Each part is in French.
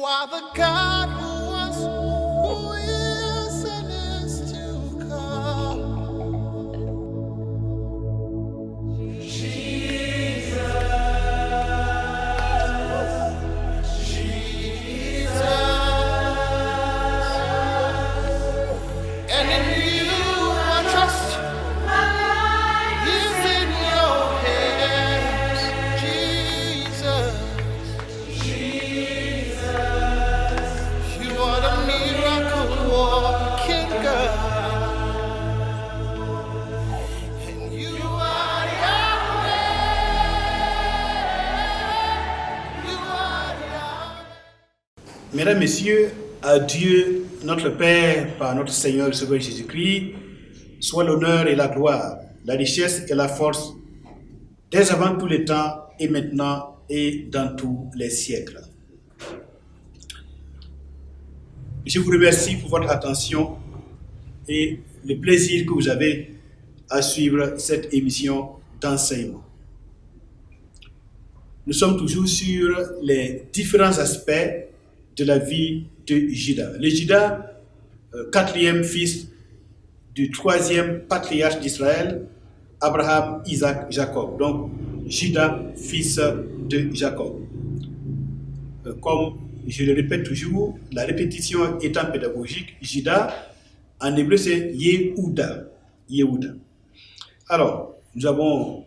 are the God who was, who is, and is to come. And in you I trust. My life is in your hands, Jesus. You are the miracle working God, and you are Yahweh. You are Yahweh. Mesdames, Messieurs, à Dieu, notre Père, par notre Seigneur et Sauveur Jésus-Christ, soit l'honneur et la gloire, la richesse et la force, dès avant tous les temps, et maintenant, et dans tous les siècles. Je vous remercie pour votre attention et le plaisir que vous avez à suivre cette émission d'enseignement. Nous sommes toujours sur les différents aspects de la vie de Juda. Le Juda, quatrième fils du troisième patriarche d'Israël, Abraham, Isaac, Jacob. Donc, Juda, fils de Jacob. Comme je le répète toujours, la répétition étant pédagogique, Juda, en hébreu, c'est Yehuda. Yehuda. Alors, nous avons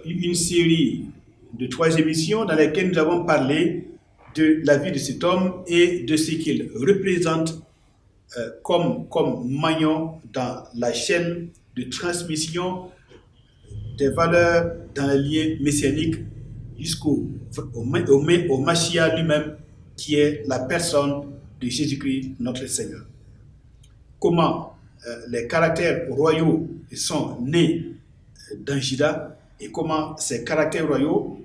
eu une série de 3 émissions dans lesquelles nous avons parlé de la vie de cet homme et de ce qu'il représente comme maillon dans la chaîne de transmission des valeurs dans les liens messianiques jusqu'au Mashiach lui-même, qui est la personne de Jésus-Christ, notre Seigneur. Comment les caractères royaux sont nés dans Juda et comment ces caractères royaux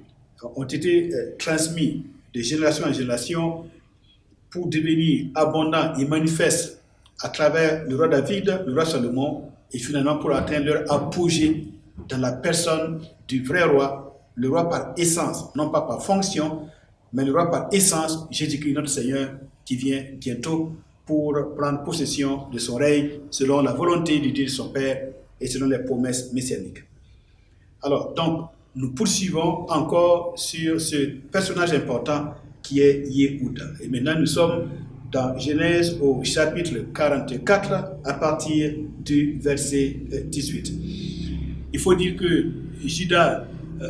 ont été transmis de génération en génération pour devenir abondants et manifestes à travers le roi David, le roi Salomon, et finalement pour atteindre leur apogée dans la personne du vrai roi, le roi par essence, non pas par fonction, mais le roi par essence, Jésus-Christ notre Seigneur, qui vient bientôt pour prendre possession de son règne selon la volonté de Dieu de son Père et selon les promesses messianiques. Alors, donc, nous poursuivons encore sur ce personnage important qui est Yehuda. Et maintenant, nous sommes dans Genèse au chapitre 44 à partir du verset 18. Il faut dire que Juda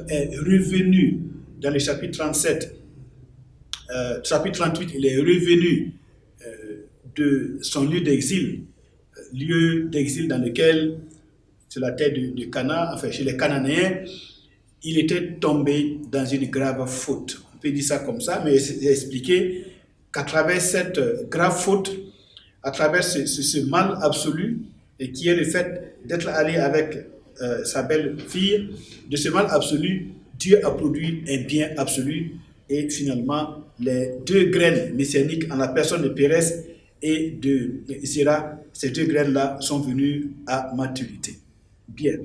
est revenu dans le chapitre 37. Chapitre 38, il est revenu de son lieu d'exil dans lequel, sur la terre de Canaan, enfin chez les Cananéens, il était tombé dans une grave faute. On peut dire ça comme ça, mais j'ai expliqué qu'à travers cette grave faute, à travers ce mal absolu, et qui est le fait d'être allé avec sa belle-fille, de ce mal absolu, Dieu a produit un bien absolu, et finalement, les 2 graines messianiques en la personne de Pérez et de Zéra, ces 2 graines-là sont venues à maturité. Bien.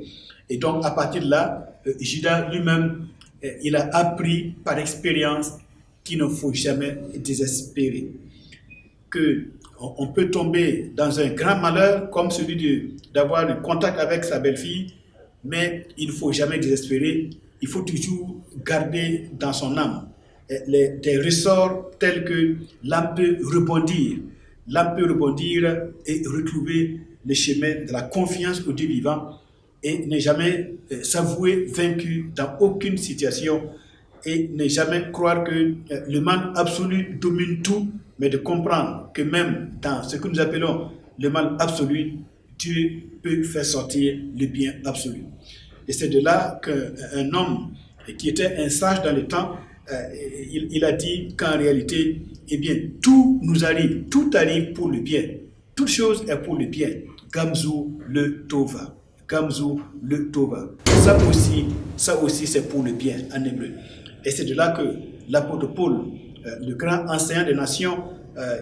Et donc, à partir de là, Juda lui-même, il a appris par expérience qu'il ne faut jamais désespérer. Qu'on peut tomber dans un grand malheur comme celui d'avoir le contact avec sa belle-fille, mais il ne faut jamais désespérer. Il faut toujours garder dans son âme des ressorts tels que l'âme peut rebondir et retrouver le chemin de la confiance au Dieu vivant et ne jamais s'avouer vaincu dans aucune situation et ne jamais croire que le mal absolu domine tout, mais de comprendre que même dans ce que nous appelons le mal absolu, Dieu peut faire sortir le bien absolu. Et c'est de là qu'un homme qui était un sage dans le temps, il a dit qu'en réalité, eh bien, tout arrive pour le bien. Toute chose est pour le bien. Gamzu le Tova. Gamzu le Tova. Ça aussi c'est pour le bien en hébreu. Et c'est de là que l'apôtre Paul, le grand enseignant des nations,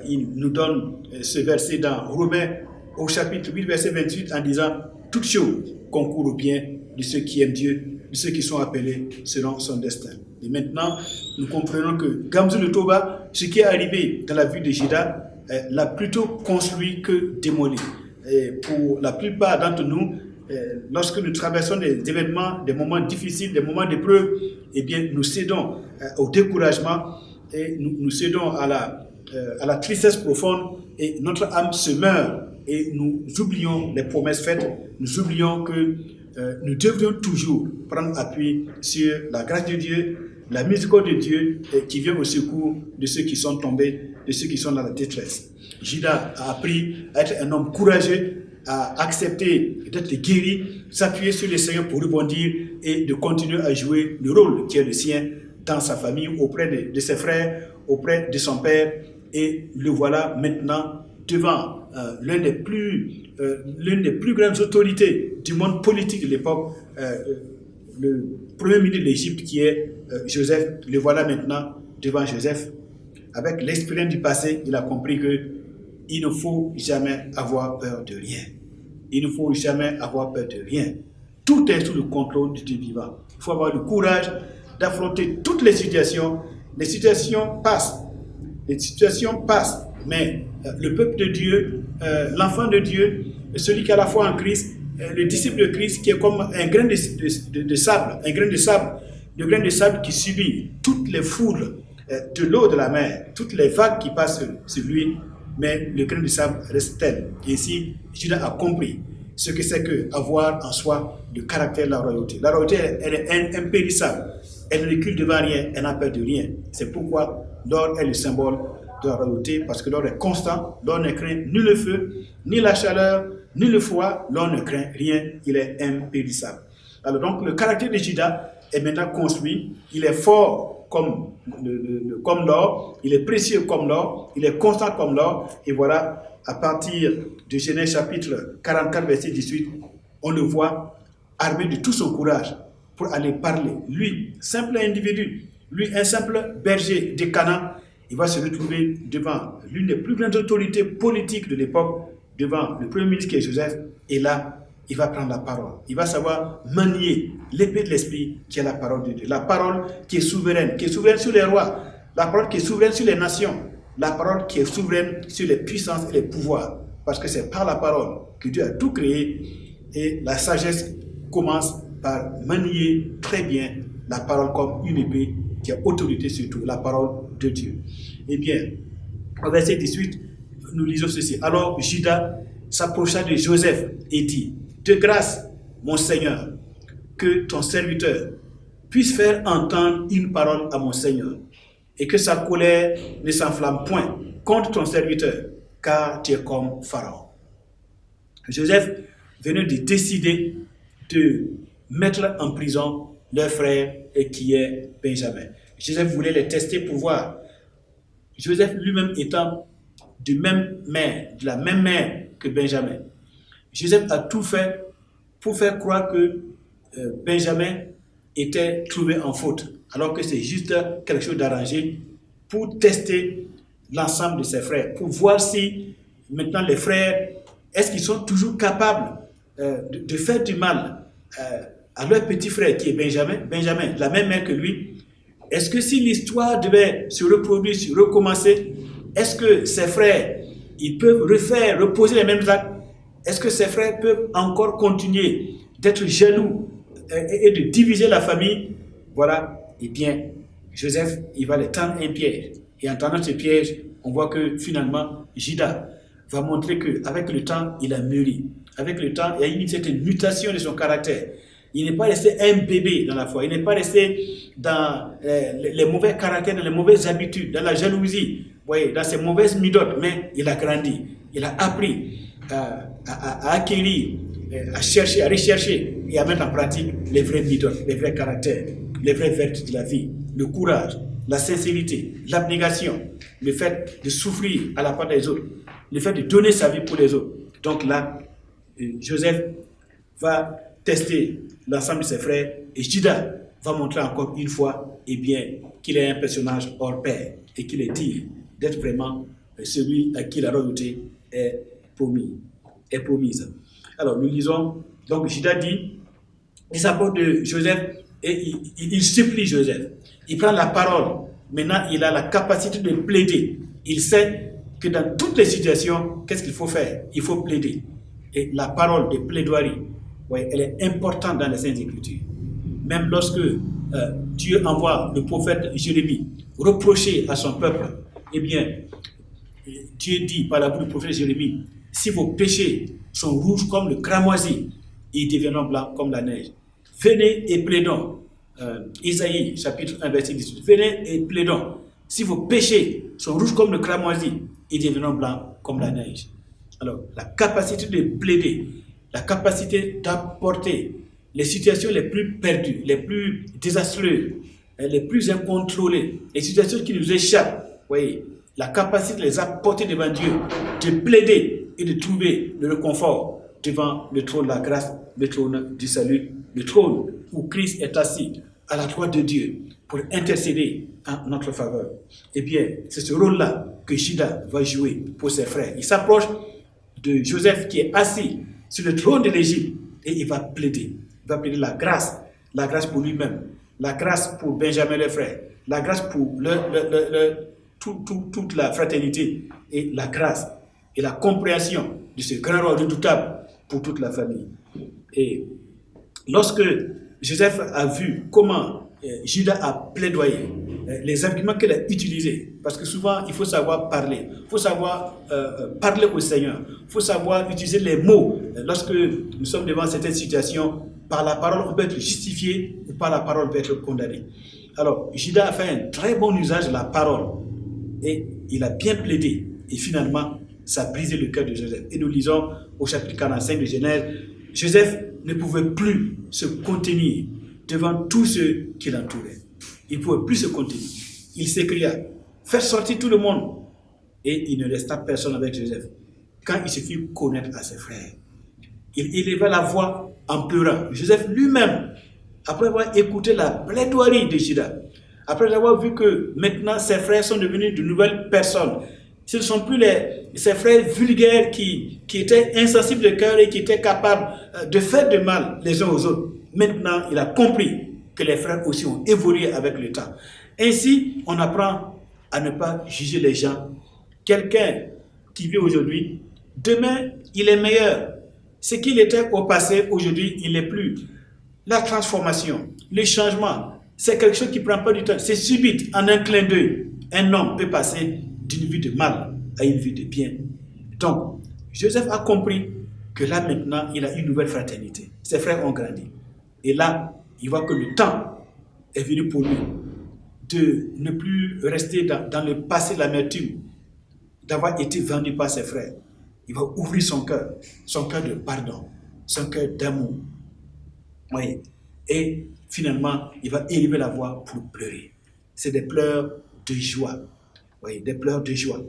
il nous donne ce verset dans Romains au chapitre 8, verset 28, en disant « Toutes choses concourent au bien de ceux qui aiment Dieu, de ceux qui sont appelés selon son destin. » Et maintenant, nous comprenons que Gamzu le Tova, ce qui est arrivé dans la vie de Juda l'a plutôt construit que démoli. Et pour la plupart d'entre nous, lorsque nous traversons des événements, des moments difficiles, des moments d'épreuve, eh bien, nous cédons au découragement et nous cédons à la tristesse profonde et notre âme se meurt et nous oublions les promesses faites, nous oublions que nous devrions toujours prendre appui sur la grâce de Dieu, la miséricorde de Dieu qui vient au secours de ceux qui sont tombés, de ceux qui sont dans la détresse. Juda a appris à être un homme courageux, à accepter d'être guéri, s'appuyer sur le Seigneur pour rebondir et de continuer à jouer le rôle qui est le sien dans sa famille, auprès de ses frères, auprès de son père. Et le voilà maintenant devant l'une des plus grandes autorités du monde politique de l'époque, le premier ministre de l'Égypte qui est Joseph. Le voilà maintenant devant Joseph. Avec l'expérience du passé, il a compris qu'il ne faut jamais avoir peur de rien. Il ne faut jamais avoir peur de rien. Tout est sous le contrôle du Dieu vivant. Il faut avoir le courage d'affronter toutes les situations. Les situations passent. Les situations passent. Mais le peuple de Dieu, l'enfant de Dieu, celui qui a la foi en Christ, le disciple de Christ, qui est comme un grain de sable, le grain de sable qui subit toutes les foules de l'eau de la mer, toutes les vagues qui passent sur lui, mais le grain de sable reste tel. Et ici, Juda a compris ce que c'est qu'avoir en soi le caractère de la royauté. La royauté, elle est impérissable. Elle ne recule devant rien, elle n'a peur de rien. C'est pourquoi l'or est le symbole de la royauté, parce que l'or est constant, l'or ne craint ni le feu, ni la chaleur, ni le froid, l'or ne craint rien, il est impérissable. Alors donc, le caractère de Juda est maintenant construit, il est fort comme l'or, il est précieux comme l'or, il est constant comme l'or, et voilà, à partir de Genèse chapitre 44, verset 18, on le voit armé de tout son courage pour aller parler. Lui, simple individu, lui, un simple berger de Canaan, il va se retrouver devant l'une des plus grandes autorités politiques de l'époque, devant le premier ministre qui est Joseph, et là, il va prendre la parole. Il va savoir manier l'épée de l'esprit qui est la parole de Dieu. La parole qui est souveraine sur les rois, la parole qui est souveraine sur les nations, la parole qui est souveraine sur les puissances et les pouvoirs. Parce que c'est par la parole que Dieu a tout créé, et la sagesse commence par manier très bien la parole comme une épée qui a autorité sur tout, la parole de Dieu. Eh bien, au verset 18, nous lisons ceci. Alors Juda s'approcha de Joseph et dit: de grâce, mon Seigneur, que ton serviteur puisse faire entendre une parole à mon Seigneur, et que sa colère ne s'enflamme point contre ton serviteur, car tu es comme Pharaon. Joseph venait de décider de mettre en prison leur frère qui est Benjamin. Joseph voulait les tester pour voir. Joseph lui-même étant de la même mère que Benjamin. Joseph a tout fait pour faire croire que Benjamin était trouvé en faute, alors que c'est juste quelque chose d'arrangé pour tester l'ensemble de ses frères, pour voir si maintenant les frères, est-ce qu'ils sont toujours capables de faire du mal à leur petit frère qui est Benjamin, la même mère que lui. Est-ce que si l'histoire devait se reproduire, se recommencer, est-ce que ses frères, ils peuvent reposer les mêmes actes? Est-ce que ses frères peuvent encore continuer d'être jaloux et de diviser la famille? Voilà, eh bien, Joseph, il va les tendre un piège. Et en tendant ce piège, on voit que finalement, Juda va montrer qu'avec le temps, il a mûri. Avec le temps, il y a une certaine mutation de son caractère. Il n'est pas resté un bébé dans la foi. Il n'est pas resté dans les mauvais caractères, dans les mauvaises habitudes, dans la jalousie, voyez, dans ses mauvaises midotes. Mais il a grandi. Il a appris à acquérir, à chercher, à rechercher et à mettre en pratique les vrais midotes, les vrais caractères, les vraies vertus de la vie, le courage, la sincérité, l'abnégation, le fait de souffrir à la part des autres, le fait de donner sa vie pour les autres. Donc là, Joseph va tester l'ensemble de ses frères et Juda va montrer encore une fois qu'il est un personnage hors pair et qu'il est digne d'être vraiment celui à qui la royauté est promise. Alors nous lisons, donc Juda dit, il s'approche de Joseph et il supplie Joseph. Il prend la parole Maintenant, il a la capacité de plaider. Il sait que dans toutes les situations, qu'est-ce qu'il faut faire? Il faut plaider. Et la parole de plaidoirie, ouais, elle est importante dans les Saintes Écritures. Même lorsque Dieu envoie le prophète Jérémie reprocher à son peuple, eh bien, Dieu dit par la bouche du prophète Jérémie, si vos péchés sont rouges comme le cramoisi, ils deviendront blancs comme la neige. Venez et plaidons. Isaïe, chapitre 1, verset 18. Venez et plaidons. Si vos péchés sont rouges comme le cramoisi, ils deviendront blancs comme la neige. Alors, la capacité de plaider, la capacité d'apporter les situations les plus perdues, les plus désastreuses, les plus incontrôlées, les situations qui nous échappent, voyez, la capacité de les apporter devant Dieu, de plaider et de trouver le réconfort devant le trône de la grâce, le trône du salut, le trône où Christ est assis à la droite de Dieu pour intercéder en notre faveur. Eh bien, c'est ce rôle-là que Judas va jouer pour ses frères. Il s'approche de Joseph qui est assis sur le trône de l'Égypte et il va plaider. Il va plaider la grâce pour lui-même, la grâce pour Benjamin le frère, la grâce pour toute la fraternité et la grâce et la compréhension de ce grand roi redoutable pour toute la famille. Et lorsque Joseph a vu comment Judas a plaidoyé, les arguments qu'il a utilisés, parce que souvent il faut savoir parler, il faut savoir parler au Seigneur, il faut savoir utiliser les mots. Lorsque nous sommes devant certaines situations, par la parole on peut être justifié ou par la parole on peut être condamné. Alors Judas a fait un très bon usage de la parole et il a bien plaidé et finalement ça a brisé le cœur de Joseph. Et nous lisons au chapitre 45 de Genèse, Joseph ne pouvait plus se contenir devant tous ceux qui l'entouraient. Il ne pouvait plus se contenir. Il s'écria, faites sortir tout le monde. Et il ne resta personne avec Joseph. Quand il se fit connaître à ses frères, il éleva la voix en pleurant. Joseph lui-même, après avoir écouté la plaidoirie de Judas, après avoir vu que maintenant ses frères sont devenus de nouvelles personnes, ce ne sont plus ses frères vulgaires qui étaient insensibles de cœur et qui étaient capables de faire de mal les uns aux autres. Maintenant, il a compris que les frères aussi ont évolué avec le temps. Ainsi, on apprend à ne pas juger les gens. Quelqu'un qui vit aujourd'hui, demain, il est meilleur. Ce qu'il était au passé, aujourd'hui, il n'est plus. La transformation, le changement, c'est quelque chose qui ne prend pas du temps. C'est subite, en un clin d'œil. Un homme peut passer d'une vie de mal à une vie de bien. Donc, Joseph a compris que là maintenant, il a une nouvelle fraternité. Ses frères ont grandi. Et là, il voit que le temps est venu pour lui de ne plus rester dans le passé de l'amertume, d'avoir été vendu par ses frères. Il va ouvrir son cœur de pardon, son cœur d'amour. Oui. Et finalement, il va élever la voix pour pleurer. C'est des pleurs de joie. Oui, des pleurs de joie.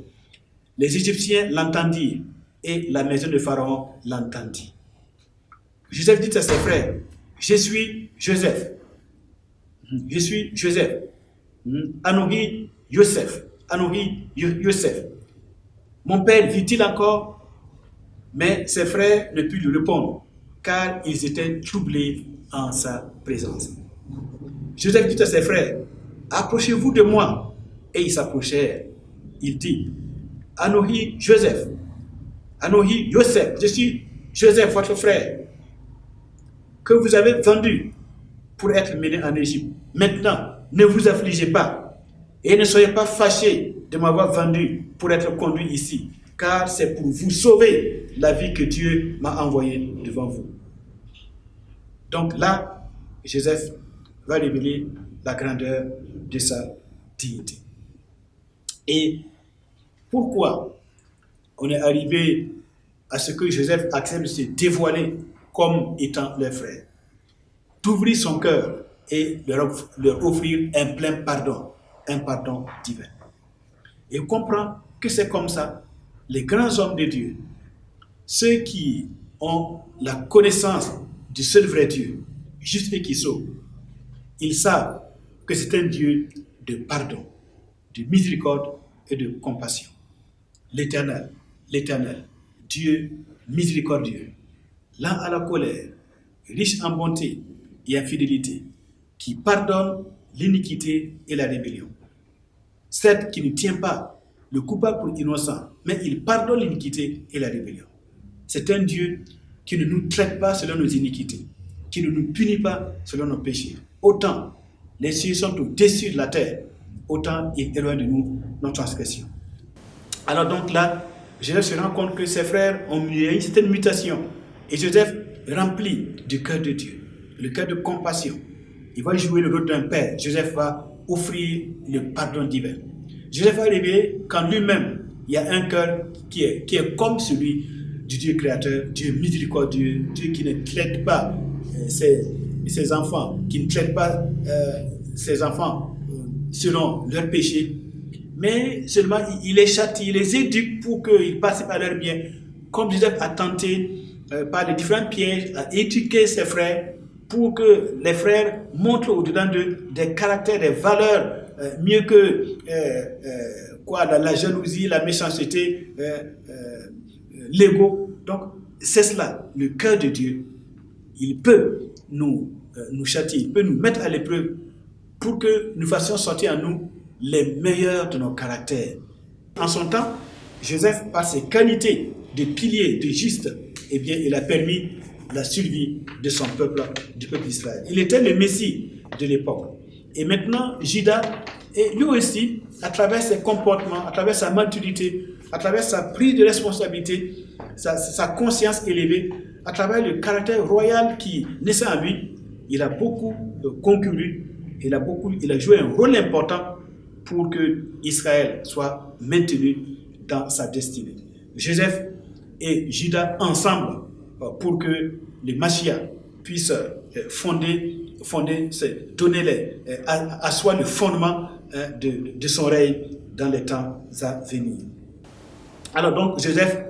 Les Égyptiens l'entendirent et la maison de Pharaon l'entendit. Joseph dit à ses frères, je suis Joseph. Je suis Joseph. Anohi Yosef. Anohi Yosef. Mon père vit-il encore? Mais ses frères ne purent lui répondre, car ils étaient troublés en sa présence. Joseph dit à ses frères, approchez-vous de moi. Et ils s'approchèrent. Il dit, Anohi Joseph. Anohi Yosef. Je suis Joseph, votre frère, que vous avez vendu pour être mené en Égypte. Maintenant, ne vous affligez pas et ne soyez pas fâchés de m'avoir vendu pour être conduit ici, car c'est pour vous sauver la vie que Dieu m'a envoyée devant vous. Donc là, Joseph va révéler la grandeur de sa dignité. Et pourquoi on est arrivé à ce que Joseph accepte de se dévoiler comme étant leur frère, d'ouvrir son cœur et leur offrir un plein pardon, un pardon divin. Et on comprend que c'est comme ça, les grands hommes de Dieu, ceux qui ont la connaissance du seul vrai Dieu, juste et qui sauve, ils savent que c'est un Dieu de pardon, de miséricorde et de compassion. L'Éternel, Dieu miséricordieux, lent à la colère, riche en bonté et en fidélité, qui pardonne l'iniquité et la rébellion, certes qui ne tient pas le coupable pour innocent, mais il pardonne l'iniquité et la rébellion. C'est un Dieu qui ne nous traite pas selon nos iniquités, qui ne nous punit pas selon nos péchés. Autant les cieux sont au-dessus de la terre, autant il éloigne de nous nos transgressions. Alors donc là, Joseph se rend compte que ses frères ont eu une certaine mutation. Et Joseph, rempli du cœur de Dieu, le cœur de compassion, il va jouer le rôle d'un père. Joseph va offrir le pardon divin. Joseph va révéler qu'en lui-même, il y a un cœur qui est comme celui du Dieu créateur, Dieu miséricordieux, Dieu qui ne traite pas ses enfants, qui ne traite pas ses enfants selon leurs péchés, mais seulement il les châtie, il les éduque pour qu'ils participent à leur bien. Comme Joseph a tenté par les différents pièges à éduquer ses frères pour que les frères montrent au-dedans d'eux des caractères, des valeurs mieux que la jalousie, la méchanceté, l'ego. Donc c'est cela, le cœur de Dieu. Il peut nous châtier, il peut nous mettre à l'épreuve pour que nous fassions sortir en nous les meilleurs de nos caractères. En son temps, Joseph, par ses qualités de pilier, de juste, eh bien, il a permis la survie de son peuple, du peuple d'Israël. Il était le Messie de l'époque. Et maintenant, Judas, et lui aussi, à travers ses comportements, à travers sa maturité, à travers sa prise de responsabilité, sa conscience élevée, à travers le caractère royal qui naissait en lui, il a beaucoup concouru, il a joué un rôle important pour que Israël soit maintenu dans sa destinée. Joseph et Judas ensemble pour que le Mashiach puisse asseoir le fondement de son règne dans les temps à venir. Alors donc Joseph,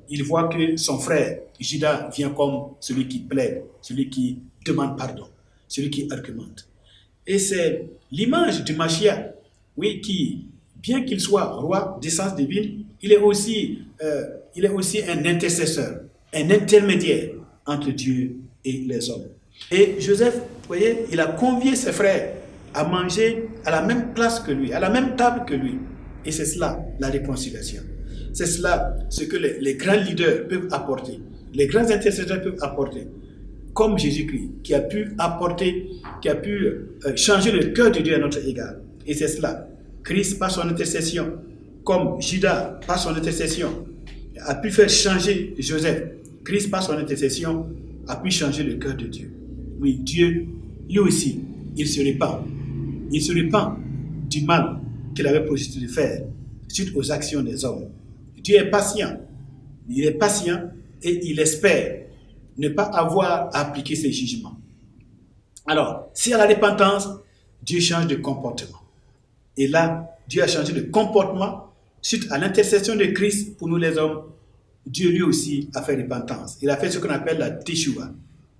il voit que son frère Judas vient comme celui qui plaide, celui qui demande pardon, celui qui argumente. Et c'est l'image du Mashiach, oui, qui, bien qu'il soit roi d'essence divine, il est aussi un intercesseur, un intermédiaire entre Dieu et les hommes. Et Joseph, vous voyez, il a convié ses frères à manger à la même place que lui, à la même table que lui. Et c'est cela, la réconciliation. C'est cela, ce que les grands leaders peuvent apporter, les grands intercesseurs peuvent apporter. Comme Jésus-Christ, qui a pu changer le cœur de Dieu à notre égard. Et c'est cela. Christ, par son intercession, comme Judas, par son intercession, a pu faire changer Joseph. Christ, par son intercession, a pu changer le cœur de Dieu. Oui, Dieu, lui aussi, il se répand. Il se répand du mal qu'il avait projeté de faire suite aux actions des hommes. Dieu est patient. Il est patient et il espère ne pas avoir à appliquer ses jugements. Alors, si à la repentance, Dieu change de comportement. Et là, Dieu a changé de comportement suite à l'intercession de Christ pour nous les hommes. Dieu lui aussi a fait repentance. Il a fait ce qu'on appelle la teshuva.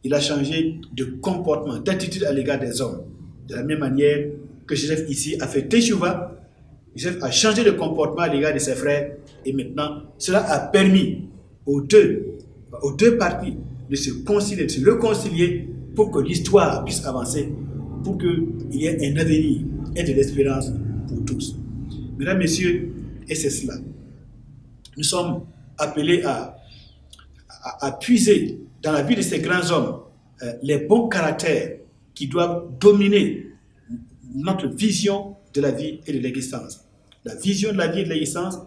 Il a changé de comportement, d'attitude à l'égard des hommes. De la même manière que Joseph ici a fait teshuva, Joseph a changé de comportement à l'égard de ses frères. Et maintenant, cela a permis aux deux parties de se concilier, de se réconcilier pour que l'histoire puisse avancer, pour qu'il y ait un avenir et de l'espérance pour tous. Mesdames, Messieurs, et c'est cela. Nous sommes appelés à puiser dans la vie de ces grands hommes les bons caractères qui doivent dominer notre vision de la vie et de l'existence. La vision de la vie et de l'existence,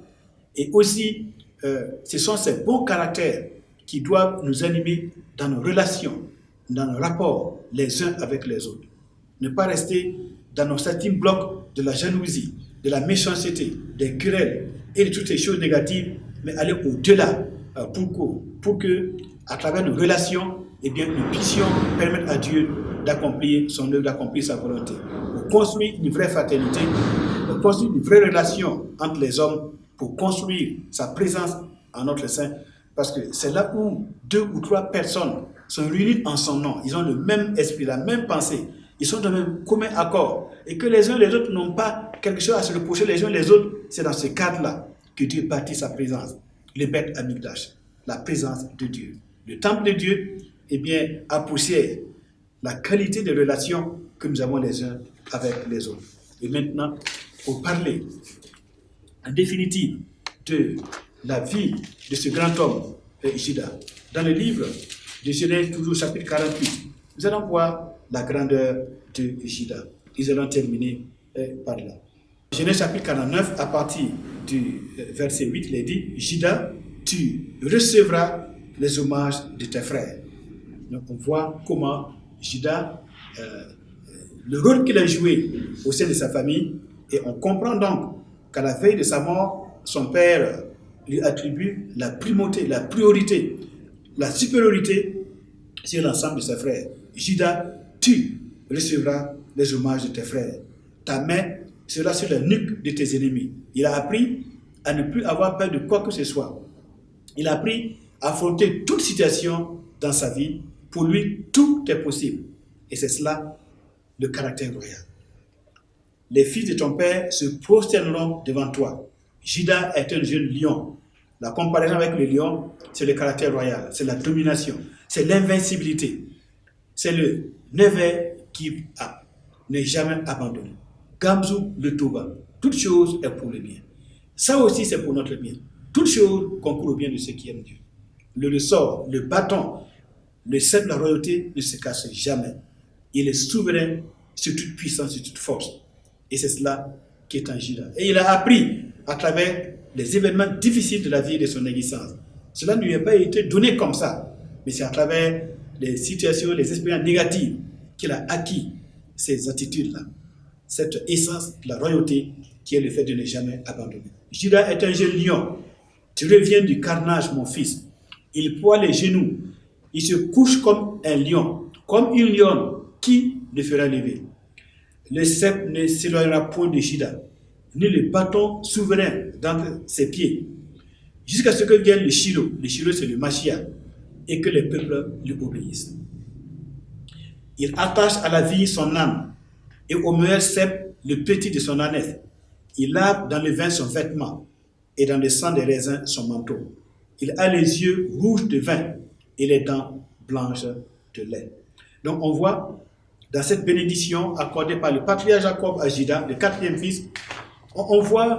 et aussi ce sont ces bons caractères qui doivent nous animer dans nos relations, dans nos rapports les uns avec les autres. Ne pas rester dans nos starting blocks de la jalousie, de la méchanceté, des querelles et de toutes ces choses négatives, mais aller au-delà pour que, à travers nos relations, eh bien, nous puissions permettre à Dieu d'accomplir son œuvre, d'accomplir sa volonté. Pour construire une vraie fraternité, pour construire une vraie relation entre les hommes, pour construire sa présence en notre sein. Parce que c'est là où 2 ou 3 personnes sont réunies en son nom. Ils ont le même esprit, la même pensée. Ils sont dans le même commun accord. Et que les uns et les autres n'ont pas quelque chose à se reprocher les uns les autres. C'est dans ce cadre-là que Dieu bâtit sa présence. Le Beth Amikdash, la présence de Dieu. Le temple de Dieu, eh bien, a poussé la qualité de relations que nous avons les uns avec les autres. Et maintenant, pour parler en définitive de la vie de ce grand homme, Juda. Dans le livre de Genèse, toujours chapitre 48, nous allons voir la grandeur de Juda. Nous allons terminer par là. Genèse chapitre 49, à partir du verset 8, il est dit, Juda, tu recevras les hommages de tes frères. Donc on voit comment Juda, le rôle qu'il a joué au sein de sa famille, et on comprend donc qu'à la veille de sa mort, son père lui attribue la primauté, la priorité, la supériorité sur l'ensemble de ses frères. Juda, tu recevras les hommages de tes frères. Ta main sera sur la nuque de tes ennemis. Il a appris à ne plus avoir peur de quoi que ce soit. Il a appris à affronter toute situation dans sa vie. Pour lui, tout est possible. Et c'est cela, le caractère royal. Les fils de ton père se prosterneront devant toi. Juda est un jeune lion. La comparaison avec le lion, c'est le caractère royal, c'est la domination, c'est l'invincibilité. C'est le never give up, ne jamais abandonner. Gamzu le Toba, toute chose est pour le bien. Ça aussi, c'est pour notre bien. Toute chose concourt au bien de ceux qui aiment Dieu. Le ressort, le bâton, le sceptre de la royauté ne se casse jamais. Il est souverain sur toute puissance, sur toute force. Et c'est cela qui est en Juda. Et il a appris à travers les événements difficiles de la vie et de son existence. Cela ne lui a pas été donné comme ça, mais c'est à travers les situations, les expériences négatives qu'il a acquis ces attitudes-là, cette essence de la royauté qui est le fait de ne jamais abandonner. Juda est un jeune lion. Tu reviens du carnage, mon fils. Il ploie les genoux. Il se couche comme un lion, comme une lionne qui le fera lever. Le sceptre ne s'éloignera point de Juda, ni le bâton souverain d'entre ses pieds, jusqu'à ce que vienne le Shiloh. Le Shiloh, c'est le Mashiach, et que les peuples lui obéissent. Il attache à la vie son âme, et au meilleur sceptre le petit de son ânesse. Il lave dans le vin son vêtement, et dans le sang des raisins son manteau. Il a les yeux rouges de vin, et les dents blanches de lait. Donc on voit, dans cette bénédiction accordée par le patriarche Jacob à Juda, le quatrième fils, on voit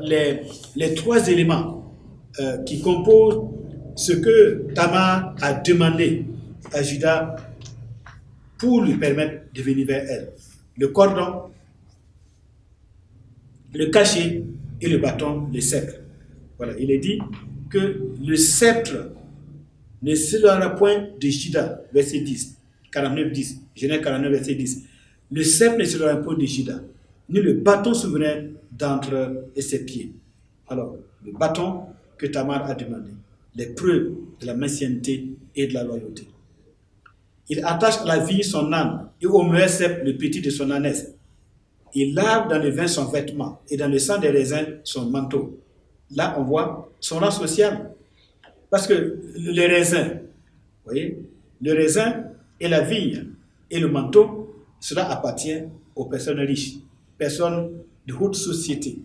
les trois éléments qui composent ce que Tamar a demandé à Juda pour lui permettre de venir vers elle. Le cordon, le cachet et le bâton, le sceptre. Voilà, il est dit que le sceptre ne s'éloignera point de Juda, verset 10, 49, 10, Genèse 49, verset 10. Le sceptre ne s'éloignera point de Juda, ni le bâton souverain d'entre ses pieds. Alors, le bâton que Tamar a demandé, les preuves de la messianité et de la loyauté. Il attache à la vie son âme, et au meilleur sceptre le petit de son ânesse. Il lave dans le vin son vêtement, et dans le sang des raisins son manteau. Là, on voit son rang social. Parce que les raisins, vous voyez, le raisin et la vigne et le manteau, cela appartient aux personnes riches, personnes de haute société,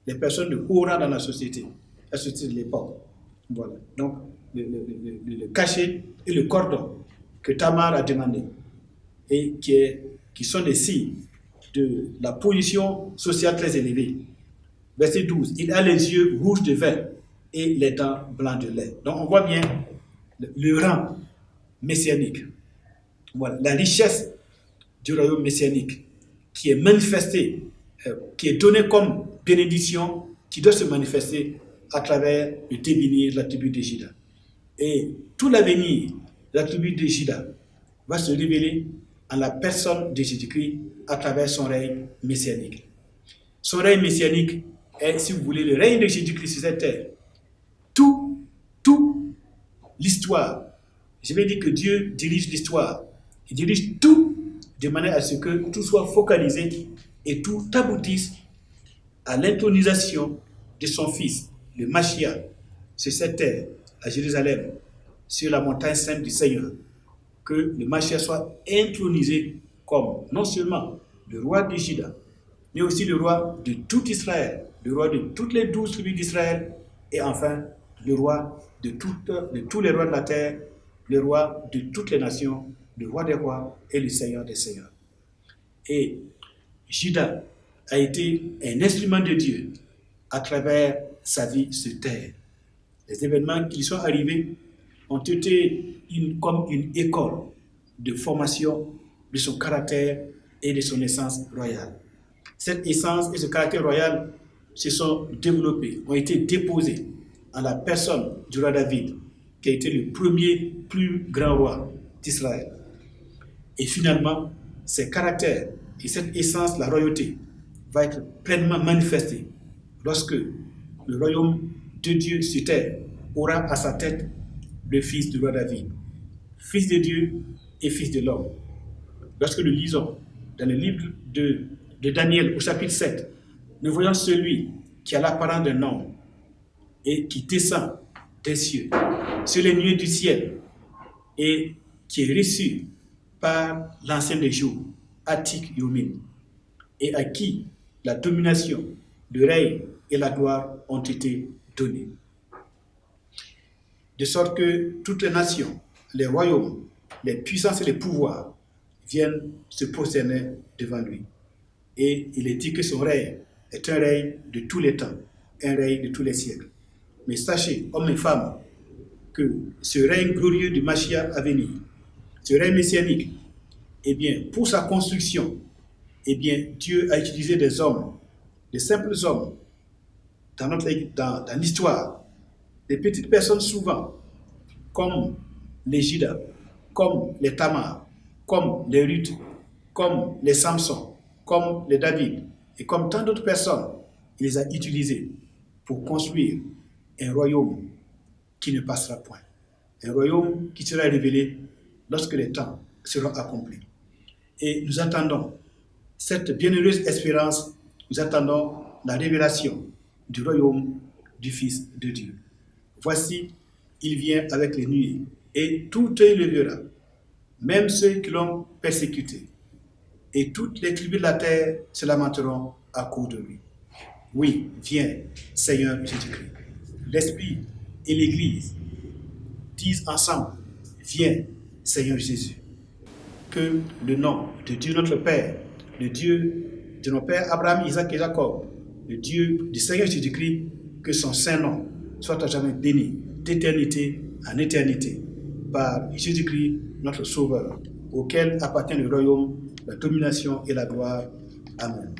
les personnes de haut rang dans la société de l'époque. Voilà. Donc, le cachet et le cordon que Tamar a demandé et qui sont des signes de la position sociale très élevée. Verset 12, il a les yeux rouges de vin et les dents blancs de lait. Donc on voit bien le rang messianique. Voilà, la richesse du royaume messianique qui est manifestée, qui est donnée comme bénédiction, qui doit se manifester à travers le devenir de la tribu de Juda. Et tout l'avenir de la tribu de Juda va se révéler en la personne de Jésus-Christ à travers son règne messianique. Son règne messianique est, si vous voulez, le règne de Jésus-Christ sur cette terre. Tout l'histoire, je vais dire que Dieu dirige l'histoire. Il dirige tout de manière à ce que tout soit focalisé et tout aboutisse à l'intronisation de son Fils, le Mashiach, sur cette terre, à Jérusalem, sur la montagne sainte du Seigneur. Que le Mashiach soit intronisé comme non seulement le roi de Juda, mais aussi le roi de tout Israël, le roi de toutes les 12 tribus d'Israël, et enfin le roi de tous les rois de la terre, le roi de toutes les nations, le roi des rois et le Seigneur des seigneurs. Et Juda a été un instrument de Dieu à travers sa vie sur terre. Les événements qui lui sont arrivés ont été comme une école de formation de son caractère et de son essence royale. Cette essence et ce caractère royal se sont développés, ont été déposés en la personne du roi David, qui a été le premier plus grand roi d'Israël. Et finalement, ces caractères et cette essence, la royauté, va être pleinement manifestée lorsque le royaume de Dieu sur terre aura à sa tête le fils du roi David, fils de Dieu et fils de l'homme. Lorsque nous lisons dans le livre de Daniel au chapitre 7, nous voyons celui qui a l'apparence d'un homme et qui descend des cieux, sur les nuées du ciel, et qui est reçu par l'ancien des jours, Atik Yomin, et à qui la domination, le règne et la gloire ont été donnés. De sorte que toutes les nations, les royaumes, les puissances et les pouvoirs viennent se prosterner devant lui. Et il est dit que son règne est un règne de tous les temps, un règne de tous les siècles. Mais sachez, hommes et femmes, que ce règne glorieux du Mashiach à venir, ce règne messianique, eh bien, pour sa construction, eh bien, Dieu a utilisé des hommes, des simples hommes, dans l'histoire, des petites personnes souvent, comme les Judas, comme les Tamar, comme les Ruth, comme les Samson, comme les David, et comme tant d'autres personnes, il les a utilisés pour construire un royaume qui ne passera point. Un royaume qui sera révélé lorsque les temps seront accomplis. Et nous attendons cette bienheureuse espérance, nous attendons la révélation du royaume du Fils de Dieu. Voici, il vient avec les nuées, et tout œil le verra, même ceux qui l'ont persécuté. Et toutes les tribus de la terre se lamenteront à cause de lui. Oui, viens, Seigneur Jésus-Christ. L'Esprit et l'Église disent ensemble, viens, Seigneur Jésus. Que le nom de Dieu notre Père, le Dieu de nos pères Abraham, Isaac et Jacob, le Dieu du Seigneur Jésus-Christ, que son saint nom soit à jamais béni, d'éternité en éternité, par Jésus-Christ, notre Sauveur, auquel appartient le royaume, la domination et la gloire. Amen.